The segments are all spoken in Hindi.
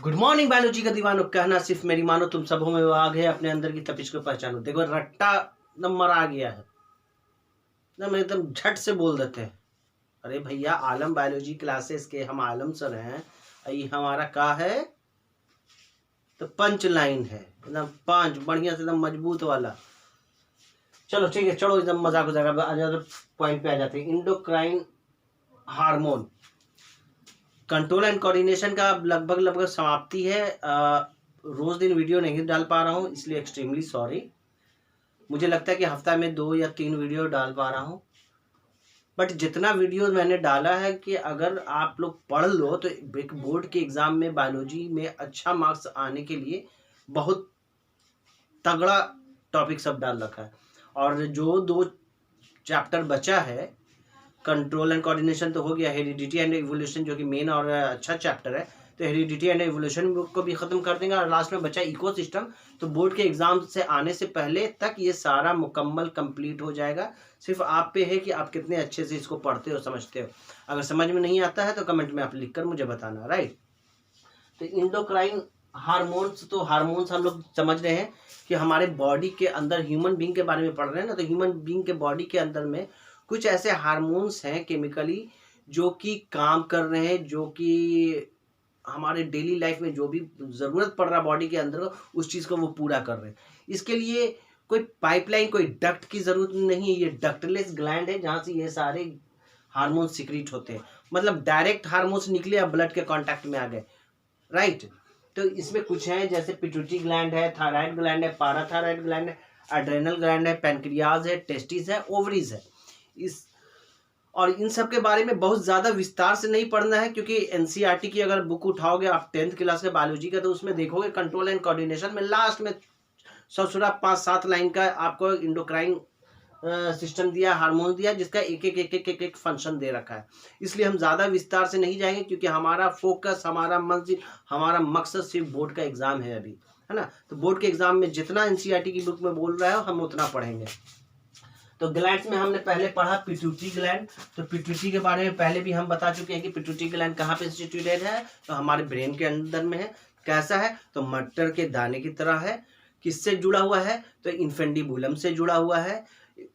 गुड मॉर्निंग बायोलॉजी का दीवानो, कहना सिर्फ मेरी मानो, तुम सबों में वो आग है, अपने अंदर की तपिश को पहचानो। देखो रट्टा नंबर आ गया है ना, मैं एकदम झट से बोल देते हैं। अरे भैया, आलम बायोलॉजी क्लासेस के हम आलम सर हैं। ये हमारा का है तो पंच लाइन है, एकदम पांच बढ़िया से एकदम मजबूत वाला। चलो ठीक है, चलो एकदम मजाक हो जाएगा, आ जाओ पॉइंट पे आ जाते हैं। Endocrine hormone control and coordination का लगभग समाप्ति है। रोज दिन वीडियो नहीं डाल पा रहा हूँ, इसलिए एक्सट्रीमली सॉरी। मुझे लगता है कि हफ्ता में 2 या 3 वीडियो डाल पा रहा हूँ, बट जितना वीडियो मैंने डाला है कि अगर आप लोग पढ़ लो तो एक बोर्ड के एग्जाम में बायोलॉजी में अच्छा मार्क्स आने के लिए बहुत तगड़ा टॉपिक सब डाल रखा है। और जो 2 चैप्टर बचा है, कंट्रोल एंड कोऑर्डिनेशन तो हो गया, हेरिडिटी एंड इवोल्यूशन जो कि मेन और अच्छा चैप्टर है, तो हेरिडिटी एंड इवोल्यूशन को भी खत्म कर देंगे। और लास्ट में बचा इकोसिस्टम, तो बोर्ड के एग्जाम से आने से पहले तक ये सारा मुकम्मल कंप्लीट हो जाएगा। सिर्फ आप पे है कि आप कितने अच्छे से इसको पढ़ते हो, समझते हो। अगर समझ में नहीं आता है तो कमेंट में आप लिख कर मुझे बताना, राइट। तो इंडोक्राइन हार्मोन्स, तो हार्मोन्स हम लोग समझ रहे हैं कि हमारे बॉडी के अंदर, ह्यूमन बींग के बारे में पढ़ रहे हैं ना, तो ह्यूमन बींग के बॉडी के अंदर में कुछ ऐसे हार्मोन्स हैं केमिकली जो कि काम कर रहे हैं, जो कि हमारे डेली लाइफ में जो भी ज़रूरत पड़ रहा बॉडी के अंदर उस चीज़ को वो पूरा कर रहे हैं। इसके लिए कोई पाइपलाइन, कोई डक्ट की ज़रूरत नहीं है। ये डक्टलेस ग्लैंड है जहाँ से ये सारे हार्मोन सिक्रीट होते हैं। मतलब डायरेक्ट हार्मोन्स निकले और ब्लड के कांटेक्ट में आ गए, राइट। तो इसमें कुछ है, जैसे पिट्यूटरी ग्लैंड है, थायराइड ग्लैंड है, पाराथायराइड ग्लैंड है, एड्रेनल ग्लैंड है, पैनक्रियाज है, टेस्टिस है, ओवरीज है। इस और इन सब के बारे में बहुत ज़्यादा विस्तार से नहीं पढ़ना है, क्योंकि एनसीईआरटी की अगर बुक उठाओगे आप 10th क्लास के बायोलॉजी का, तो उसमें देखोगे कंट्रोल एंड कोऑर्डिनेशन में लास्ट में ससुरा 5-7 लाइन का आपको इंडोक्राइन सिस्टम दिया, हार्मोन दिया, जिसका एक फंक्शन दे रखा है। इसलिए हम ज़्यादा विस्तार से नहीं जाएंगे, क्योंकि हमारा फोकस, हमारा मंजिल, हमारा मकसद सिर्फ बोर्ड का एग्जाम है अभी, है ना। तो बोर्ड के एग्जाम में जितना एनसीईआरटी की बुक में बोल रहा है हम उतना पढ़ेंगे। तो ग्लैंड्स में हमने पहले पढ़ा पिट्यूटरी ग्लैंड। तो पिट्यूटरी के बारे में पहले भी हम बता चुके हैं कि पिट्यूटरी ग्लैंड कहाँ पे सिचुएटेड है, तो हमारे ब्रेन के अंदर में है। कैसा है, तो मटर के दाने की तरह है। किससे जुड़ा हुआ है, तो इन्फेंडिबुलम से जुड़ा हुआ है।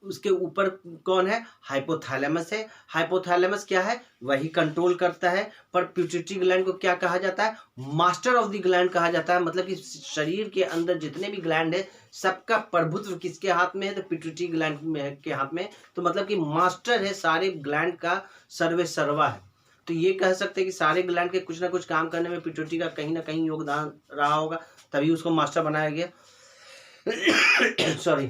उसके ऊपर कौन है, हाइपोथैलेमस है। हाइपोथैलेमस क्या है, वही कंट्रोल करता है। पर पिट्यूटरी ग्लैंड को क्या कहा जाता है, मास्टर ऑफ द ग्लैंड कहा जाता है। मतलब कि शरीर के अंदर जितने भी ग्लैंड है सबका प्रभुत्व किसके हाथ में है, तो पिट्यूटरी ग्लैंड में के हाथ में। तो मतलब कि मास्टर है सारे ग्लैंड का, सर्वे सर्वा है। तो ये कह सकते हैं कि सारे ग्लैंड के कुछ ना कुछ काम करने में पिट्यूटरी का कहीं ना कहीं योगदान रहा होगा, तभी उसको मास्टर बनाया गया। सॉरी।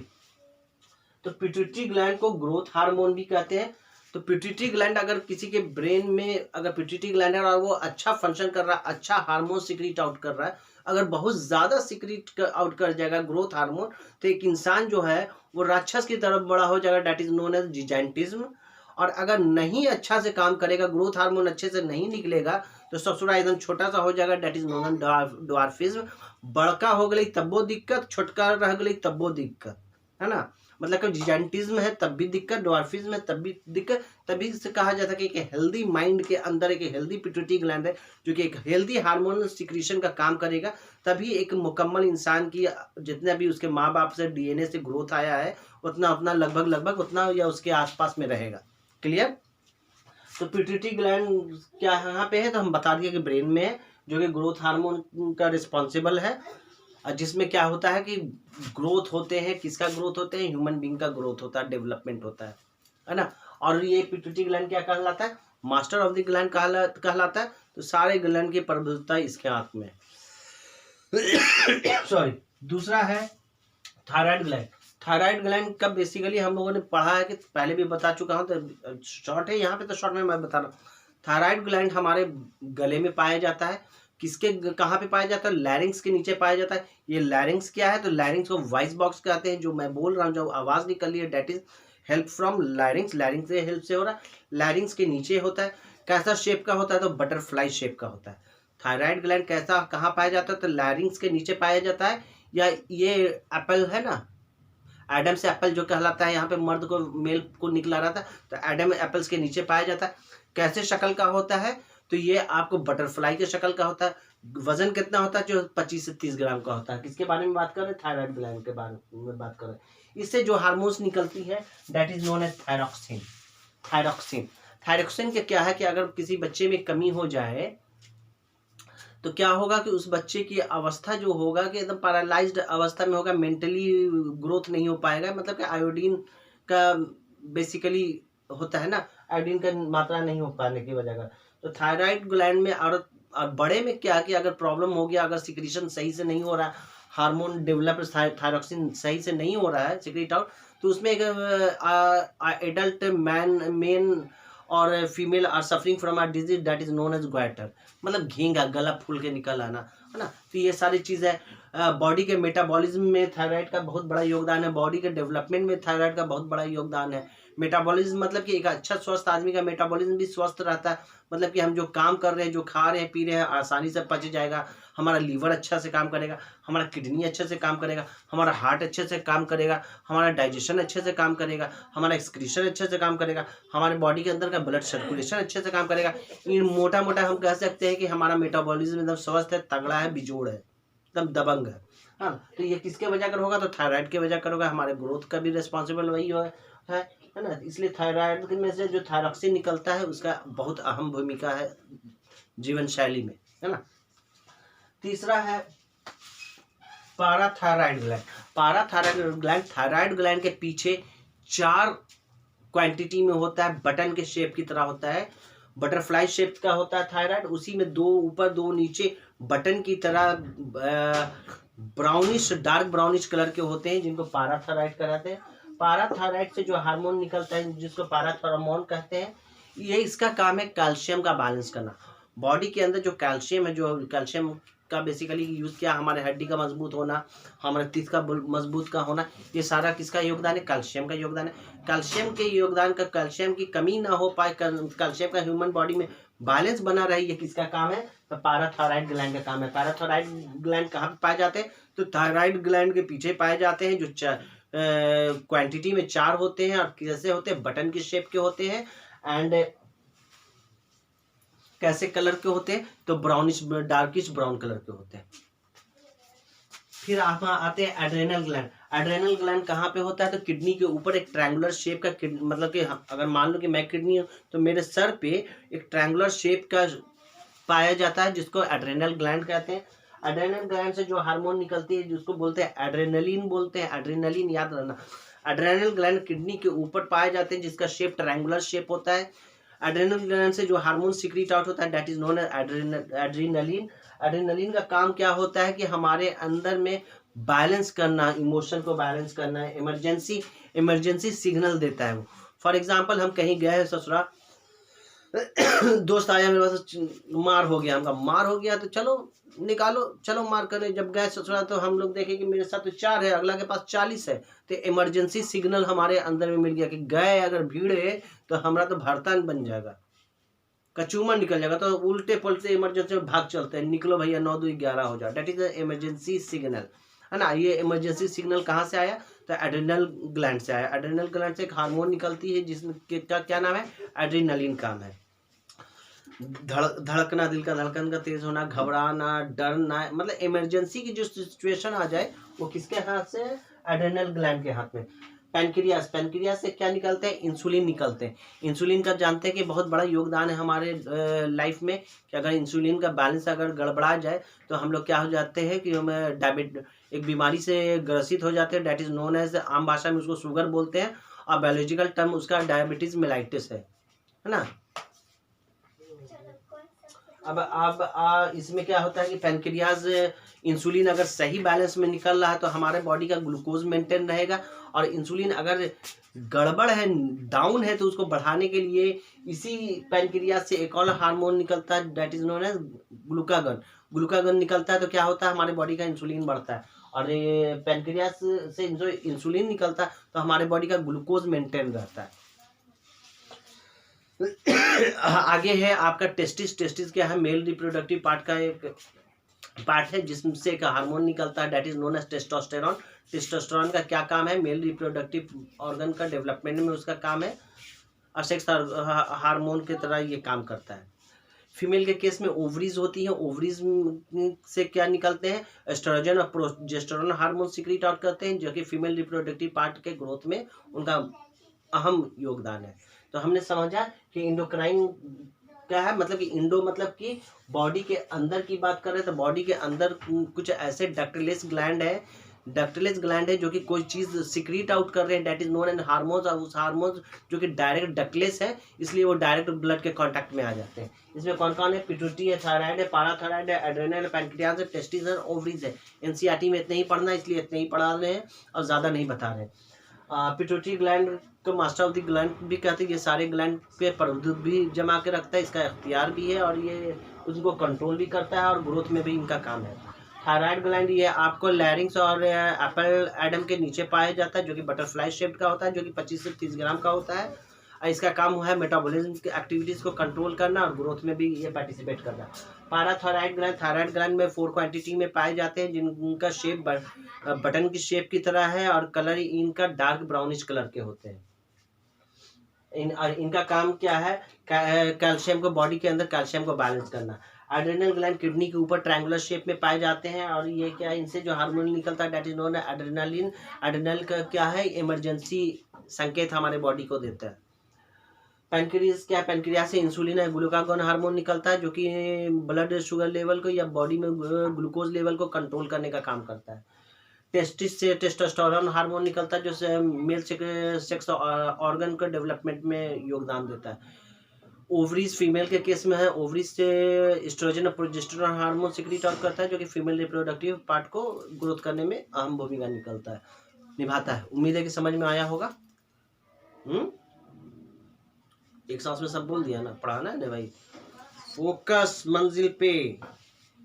तो पिट्यूटरी ग्लैंड को ग्रोथ हार्मोन भी कहते हैं। तो पिट्यूटरी ग्लैंड अगर किसी के ब्रेन में, अगर पिट्यूटरी ग्लैंड है और वो अच्छा फंक्शन कर रहा है, अच्छा हार्मोन सिक्रीट आउट कर रहा है, अगर बहुत ज़्यादा सिक्रीट आउट कर जाएगा ग्रोथ हार्मोन, तो एक इंसान जो है वो राक्षस की तरफ बड़ा हो जाएगा, डेट इज नोन एज जिजाइंटिज्म। और अगर नहीं अच्छा से काम करेगा, ग्रोथ हार्मोन अच्छे से नहीं निकलेगा, तो ससुरा एकदम छोटा सा हो जाएगा, that is known as dwarfism. बड़का हो गई तब्बो दिक्कत, छोटका रह गई तब्बो दिक्कत, है ना। मतलब कि जिजाइंटिज्म है तब भी दिक्कत, ड्वार्फिज्म है तब भी दिक्कत। तभी से कहा जाता है कि एक हेल्दी माइंड के अंदर एक हेल्दी पिट्यूटरी ग्लैंड है, जो कि एक हेल्दी हार्मोनल सिक्रीशन का काम करेगा। तभी एक मुकम्मल इंसान की जितना भी उसके माँ बाप से डीएनए से ग्रोथ आया है, उतना उतना लगभग उतना या उसके आसपास में रहेगा। क्लियर। तो पिट्यूटरी ग्लैंड क्या यहाँ पे है, तो हम बता दिए कि ब्रेन में है, जो कि ग्रोथ हार्मोन का रिस्पॉन्सिबल है। जिसमें क्या होता है कि ग्रोथ होते हैं, किसका ग्रोथ होते हैं, ह्यूमन बींग का ग्रोथ होता है, डेवलपमेंट होता है ना। और ये पिट्यूटरी ग्लैंड क्या कहलाता है, मास्टर ऑफ द ग्लैंड कहलाता है। तो सारे ग्लैंड की प्रभुत्ता इसके हाथ में सॉरी। दूसरा है थायराइड ग्लैंड। थायराइड ग्लैंड का बेसिकली हम लोगों ने पढ़ा है, कि पहले भी बता चुका हूँ, तो शॉर्ट है यहाँ पे, तो शॉर्ट में मैं बता रहा हूँ। थायराइड ग्लैंड हमारे गले में पाया जाता है। किसके कहाँ पे पाया जाता है, लैरिंग्स के नीचे पाया जाता है। ये लैरिंग्स क्या है, तो लैरिंग्स को वॉइस बॉक्स कहते हैं। जो मैं बोल रहा हूँ, जो आवाज़ निकल रही है, that is help from larynx. Larynx से हेल्प से हो रहा है। लैरिंग्स के नीचे होता है। कैसा शेप का होता है, तो बटरफ्लाई शेप का होता है। थायराइड ग्लैंड कैसा कहाँ पाया जाता है, तो लैरिंग्स के नीचे पाया जाता है। या ये एप्पल है ना, एडम से एप्पल जो कहलाता है, यहाँ पे मर्द को मेल को निकला रहा था, तो एडम एप्पल्स के नीचे पाया जाता है। कैसे शक्ल का होता है, तो ये आपको बटरफ्लाई के शक्ल का होता है। वजन कितना होता है? जो 25 से 30 ग्राम का होता है। किसके बारे में बात कर रहे हैं? थायराइड ग्लैंड के बारे में बात कर रहे हैं। इससे जो हार्मोन्स निकलती है that is known as thyroxine. Thyroxine thyroxine के क्या है कि अगर किसी बच्चे में कमी हो जाए तो क्या होगा कि उस बच्चे की अवस्था जो होगा कि एकदम पैरालाइज्ड अवस्था में होगा, मेंटली ग्रोथ नहीं हो पाएगा। मतलब कि आयोडीन का बेसिकली होता है ना, आयोडीन का मात्रा नहीं हो पाने की वजह का। तो थायराइड ग्लैंड में और बड़े में क्या कि अगर प्रॉब्लम हो गया, अगर सिक्रीशन सही से नहीं हो रहा, हार्मोन डेवलप थायरॉक्सिन सही से नहीं हो रहा है सिक्रीट आउट, तो उसमें एक एडल्ट मेन और female are suffering from a disease that is known as goitre, मतलब घींगा, गला फूल के निकल आना, है ना। तो ये सारी चीज़ें बॉडी के मेटाबॉलिज्म में थायराइड का बहुत बड़ा योगदान है। बॉडी के डेवलपमेंट में थायराइड का बहुत बड़ा योगदान है। मेटाबॉलिज्म मतलब कि एक अच्छा स्वस्थ आदमी का मेटाबॉलिज्म भी स्वस्थ रहता है। मतलब कि हम जो काम कर रहे हैं, जो खा रहे हैं, पी रहे हैं, आसानी से पच जाएगा। हमारा लीवर अच्छा से काम करेगा, हमारा किडनी अच्छे से काम करेगा, हमारा हार्ट अच्छे से काम करेगा, हमारा डाइजेशन अच्छे से काम करेगा, हमारा एक्सक्रीशन अच्छे से काम करेगा, हमारे बॉडी के अंदर का ब्लड सर्कुलेशन अच्छे से काम करेगा। इन मोटा मोटा हम कह सकते हैं कि हमारा मेटाबॉलिज्म एकदम स्वस्थ है, तगड़ा है, बिजोड़ है, एकदम दबंग है। हाँ, तो ये किसके वजह कर होगा? तो थायराइड के वजह कर होगा। हमारे ग्रोथ का भी रिस्पॉन्सिबल वही है ना। इसलिए थायराइड में से जो थायरॉक्सिन निकलता है उसका बहुत अहम भूमिका है जीवन शैली में, है ना। तीसरा है पाराथायराइड ग्लैंड। पाराथायराइड ग्लैंड थायराइड ग्लैंड के पीछे 4 क्वांटिटी में होता है, बटन के शेप की तरह होता है, बटरफ्लाई शेप का होता है थायराइड। उसी में 2 ऊपर 2 नीचे बटन की तरह ब्राउनिश, डार्क ब्राउनिश कलर के होते हैं, जिनको पाराथायराइड कहते हैं। पाराथायराइड से जो हार्मोन निकलता है जिसको पाराथायरोमोन कहते हैं, ये इसका काम है कैल्शियम का बैलेंस करना। बॉडी के अंदर जो कैल्शियम है, जो कैल्शियम का बेसिकली यूज़ किया, हमारे हड्डी का मजबूत होना, हमारे तीत का मजबूत का होना, ये सारा किसका योगदान है? कैल्शियम का योगदान है। कैल्शियम के योगदान का, कैल्शियम की कमी ना हो पाए, कैल्शियम का ह्यूमन बॉडी में बैलेंस बना रहे, ये किसका काम है? तो पाराथायराइड ग्लैंड का काम है। पाराथायराइड ग्लैंड कहाँ पे पाए जाते हैं? तो थायराइड ग्लैंड के पीछे पाए जाते हैं, जो क्वांटिटी में 4 होते हैं। और कैसे होते हैं? बटन की शेप के होते हैं। एंड कैसे कलर के होते हैं? तो ब्राउनिश, डार्किश ब्राउन कलर के होते हैं। फिर आप आते हैं एड्रेनल ग्लैंड। एड्रेनल ग्लैंड कहाँ पे होता है? तो किडनी के ऊपर एक ट्रायंगुलर शेप का, मतलब कि अगर मान लो कि मैं किडनी हूँ तो मेरे सर पे एक ट्रायंगुलर शेप का पाया जाता है, जिसको एड्रेनल ग्लैंड कहते हैं। एड्रेनल ग्लैंड से जो हार्मोन निकलती है जिसको बोलते हैं एड्रेनलिन बोलते हैं। एड्रेनलिन याद रखना। एड्रेनल ग्लैंड किडनी के ऊपर पाए जाते हैं, जिसका शेप ट्रायंगुलर शेप होता है। एड्रेनल ग्लैंड से जो हार्मोन सिक्रीट आउट होता है that is known as adrenaline. Adrenaline का काम क्या होता है कि हमारे अंदर में बैलेंस करना, इमोशन को बैलेंस करना है, इमरजेंसी सिग्नल देता है वो। फॉर एग्जांपल हम कहीं गए हैं ससुराल, दोस्त आया मेरे पास, मार हो गया, हमका मार हो गया तो चलो निकालो, चलो मार करें। जब गए ससुराल तो हम लोग देखे कि मेरे साथ तो 4 है, अगला के पास 40 है। तो इमरजेंसी सिग्नल हमारे अंदर में मिल गया कि गए अगर भीड़ है तो हमारा तो भरता बन जाएगा, कचूमर निकल जाएगा। तो उल्टे पलटे इमरजेंसी में भाग चलते हैं, निकलो भैया 9 2 11 हो जाओ। That is the emergency signal, है ना। ये इमरजेंसी सिग्नल कहाँ से आया? तो एड्रेनल ग्लैंड से आया। एड्रेनल ग्लैंड से एक हार्मोन निकलती है जिसका क्या नाम है? एड्रेनलिन काम है। धड़कना, दिल का धड़कन का तेज होना, घबराना, डरना, मतलब इमरजेंसी की जो सिचुएशन आ जाए वो किसके हाथ से? एड्रेनल ग्लैंड के हाथ में। पैनक्रियास, पैनक्रियास से क्या निकलते हैं? इंसुलिन निकलते हैं। इंसुलिन का जानते हैं कि बहुत बड़ा योगदान है हमारे लाइफ में, कि अगर इंसुलिन का बैलेंस अगर गड़बड़ा जाए तो हम लोग क्या हो जाते हैं कि हम एक बीमारी से ग्रसित हो जाते हैं, डेट इज नोन एज, आम भाषा में उसको शुगर बोलते हैं, और बायोलॉजिकल टर्म उसका डायबिटीज मेलाइटिस है ना। अब इसमें क्या होता है कि पैनक्रियाज, इंसुलिन अगर सही बैलेंस में निकल रहा है तो हमारे बॉडी का ग्लूकोज मेंटेन रहेगा, और इंसुलिन अगर गड़बड़ है, डाउन है, तो उसको बढ़ाने के लिए इसी पैनक्रियाज से एक और हार्मोन निकलता है that is known as glucagon. Glucagon निकलता है तो क्या होता है? हमारे बॉडी का इंसुलिन बढ़ता है, और पैनक्रियाज से जो इंसुलिन निकलता है तो हमारे बॉडी का ग्लूकोज मेंटेन रहता है। आगे है आपका टेस्टिस। टेस्टिस क्या है? मेल रिप्रोडक्टिव पार्ट का एक पार्ट है जिससे एक हार्मोन निकलता है that is known as testosterone. Testosterone का क्या काम है? मेल रिप्रोडक्टिव ऑर्गन का डेवलपमेंट में उसका काम है, और सेक्स हार्मोन की तरह ये काम करता है। फीमेल के केस में ओवरीज होती हैं, ओवरीज से क्या निकलते हैं, एस्ट्रोजन और प्रोजेस्टेरोन हार्मोन सीक्रेट आउट करते हैं, जो कि फीमेल रिप्रोडक्टिव पार्ट के ग्रोथ में उनका अहम योगदान है। तो हमने समझा कि इंडोक्राइन क्या है, मतलब कि इंडो मतलब कि बॉडी के अंदर की बात कर रहे हैं, तो बॉडी के अंदर कुछ ऐसे डक्टलेस ग्लैंड है जो कि कोई चीज़ सिक्रीट आउट कर रहे हैं, that is known and hormones, और उस हार्मोन्स जो कि डायरेक्ट डक्टलेस है, इसलिए वो डायरेक्ट ब्लड के कांटेक्ट में आ जाते हैं। इसमें कौन कौन है, पिट्यूटरी है, थायराइड है, पाराथायराइड है, एड्रेनल है, पैंक्रियाज है, टेस्टिस है, ओवरीज है। एनसीईआरटी में इतने ही पढ़ना है, इसलिए इतने ही पढ़ा रहे हैं और ज़्यादा नहीं बता रहे हैं। पिट्यूटरी ग्लैंड को मास्टर ऑफ द ग्लैंड भी कहते हैं। ये सारे ग्लैंड पे प्रभुत्व भी जमा के रखता है, इसका इख्तियार भी है और ये उसको कंट्रोल भी करता है और ग्रोथ में भी इनका काम है। थायराइड ग्लैंड ये आपको लैरिंग्स और एप्पल एडम के नीचे पाया जाता है, जो कि बटरफ्लाई शेप्ड का होता है, जो कि 25 से 30 ग्राम का होता है। और इसका काम है मेटाबॉलिज्म की एक्टिविटीज़ को कंट्रोल करना और ग्रोथ में भी ये पार्टिसिपेट करना। पाराथायराइड ग्लैंड थायराइड ग्लैंड में 4 क्वांटिटी में पाए जाते हैं, जिनका शेप बटन की शेप की तरह है और कलर इनका डार्क ब्राउनिश कलर के होते हैं। इनका काम क्या है, कैल्शियम को बॉडी के अंदर कैल्शियम को बैलेंस करना। एड्रेनल ग्लैंड किडनी के ऊपर ट्रायंगुलर शेप में पाए जाते हैं और ये क्या है, इनसे जो हार्मोन निकलता है डेट इज नोन है एड्रेनालिन। एड्रेनल का क्या है, इमरजेंसी संकेत हमारे बॉडी को देता है। पैनक्रियाज क्या है, पैनक्रियाज से इंसुलिन है ग्लूकागोन हार्मोन निकलता है, जो कि ब्लड शुगर लेवल को या बॉडी में ग्लूकोज लेवल को कंट्रोल करने का काम करता है। टेस्टिस से टेस्टोस्टेरोन हार्मोन निकलता है, जो मेल सेक्स ऑर्गन के डेवलपमेंट में योगदान देता है। ओवरीज फीमेल के केस में है, ओवरीज से एस्ट्रोजन और प्रोजेस्टेरोन हार्मोन सिक्रीट आउट करता है, जो कि फीमेल रिप्रोडक्टिव पार्ट को ग्रोथ करने में अहम भूमिका निभाता है। उम्मीद है कि समझ में आया होगा। एक सांस में सब बोल दिया ना, पढ़ाना है ना भाई। फोकस मंजिल पे।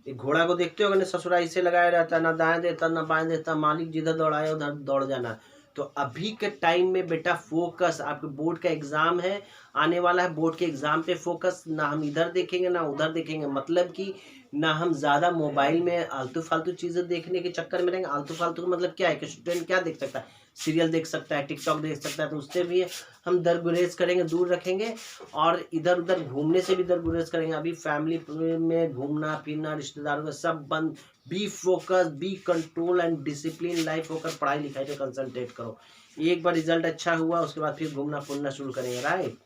एक घोड़ा को देखते हो, ससुराई से लगाया रहता है, ना दाएं देता ना बाएं देता, मालिक जिधर दौड़ाए उधर दौड़ जाना। तो अभी के टाइम में बेटा फोकस, आपके बोर्ड का एग्जाम है आने वाला है, बोर्ड के एग्जाम पे फोकस। ना हम इधर देखेंगे ना उधर देखेंगे, मतलब कि ना हम ज़्यादा मोबाइल में आलतू फालतू चीज़ें देखने के चक्कर में रहेंगे। आलतू फालतू मतलब क्या है कि स्टूडेंट क्या देख सकता है, सीरियल देख सकता है, टिकटॉक देख सकता है, तो उससे भी हम दरगुरेज करेंगे, दूर रखेंगे। और इधर उधर घूमने से भी दरगुरेज करेंगे। अभी फैमिली में घूमना फिरना, रिश्तेदारों का सब बंद। Be focus, be control and discipline life होकर पढ़ाई लिखाई पे कंसंट्रेट करो। एक बार रिजल्ट अच्छा हुआ उसके बाद फिर घूमना फिरना शुरू करेंगे, राइट।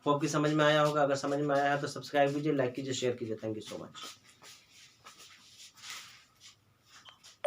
होप कि समझ में आया होगा। अगर समझ में आया है तो सब्सक्राइब कीजिए, लाइक कीजिए, शेयर कीजिए। Thank you so much.